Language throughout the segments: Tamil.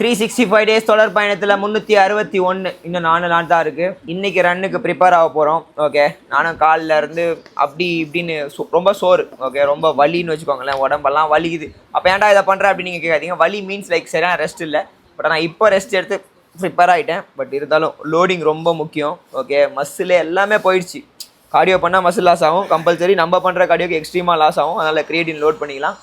365 டேஸ் தொடர் பயணத்தில் 361 இன்னும் 4 நாள் தான் இருக்குது. இன்றைக்கி ரன்னுக்கு ப்ரிப்பேர் ஆக போகிறோம். ஓகே, நானும் காலில் இருந்து அப்படி இப்படின்னு ரொம்ப சோறு. ஓகே, ரொம்ப வலின்னு வச்சுக்கோங்களேன், உடம்பெல்லாம் வலிக்குது. அப்போ ஏன்டா இதை பண்ணுறேன் அப்படின்னு நீங்கள் கேட்காதீங்க. வலி மீன்ஸ் லைக் சரியான ரெஸ்ட் இல்லை. பட் நான் இப்போ ரெஸ்ட் எடுத்து ப்ரிப்பேர் ஆகிட்டேன். பட் இருந்தாலும் லோடிங் ரொம்ப முக்கியம். ஓகே, மசில் எல்லாமே போயிடுச்சு. கார்டியோ பண்ணால் மசில் லாஸ் ஆகும் கம்பல்சரி. நம்ம பண்ணுற கார்டியோக்கு எக்ஸ்ட்ரீமாக லாஸ் ஆகும். அதனால் கிரியேட்டின் லோட் பண்ணிக்கலாம்.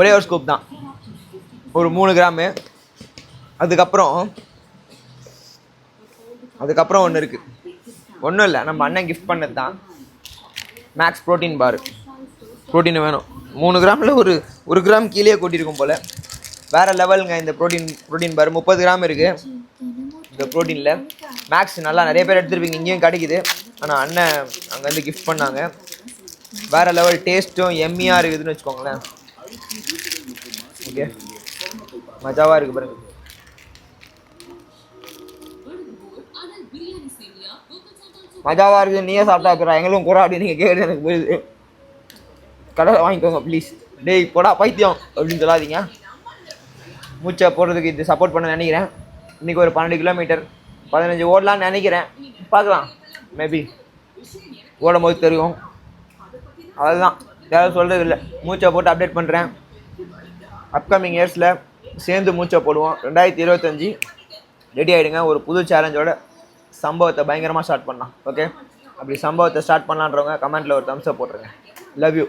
ஒரே ஒரு ஸ்கூப் தான், ஒரு 3 கிராமு. அதுக்கப்புறம் ஒன்று இருக்குது. ஒன்றும் இல்லை, நம்ம அண்ணன் கிஃப்ட் பண்ணது தான். மேக்ஸ் ப்ரோட்டீன் பார். ப்ரோட்டீன் வேணும். 3 கிராமில் ஒரு கிராம் கீழே கொட்டியிருக்கும் போல். வேறு லெவலுங்க இந்த ப்ரோட்டீன் பார். 30 கிராம் இருக்குது இந்த ப்ரோட்டீனில். மேக்ஸ் நல்லா நிறைய பேர் எடுத்துருப்பீங்க, இங்கேயும் கிடைக்குது. ஆனால் அண்ணன் அங்கேருந்து கிஃப்ட் பண்ணாங்க. வேறு லெவல் டேஸ்ட்டும் எம்மியாக இருக்குதுன்னு வச்சுக்கோங்களேன். ஓகே, மஜாவாக இருக்குது பாருங்க. மஜாவாக இருக்குது. நீயே சாப்பிட்டா இருக்கிறா, எங்களும் கூட அப்படின்னு நீங்கள் கேட்குறது எனக்கு புரியுது. கடையில் வாங்கிக்கோங்க ப்ளீஸ். டேய் போடா பைத்தியம் அப்படின்னு சொல்லாதீங்க. மூச்சை போடுறதுக்கு இது சப்போர்ட் பண்ண நினைக்கிறேன். இன்றைக்கி ஒரு 12 கிலோமீட்டர் 15 ஓடலான்னு நினைக்கிறேன். பார்க்கலாம், மேபி ஓடும் போது தெரியும். அதுதான், யாரும் சொல்கிறது இல்லை. மூச்சை போட்டு அப்டேட் பண்ணுறேன். அப்கமிங் இயர்ஸில் சேர்ந்து மூச்சை போடுவோம். 2025 ரெடி ஆகிடுங்க. ஒரு புது சேலஞ்சோட சம்பவத்தை பயங்கரமாக ஸ்டார்ட் பண்ணலாம். ஓகே, அப்படி சம்பவத்தை ஸ்டார்ட் பண்ணலான்றவங்க கமெண்ட்டில் ஒரு தம்ஸ் அப் போட்டுருங்க. Love you.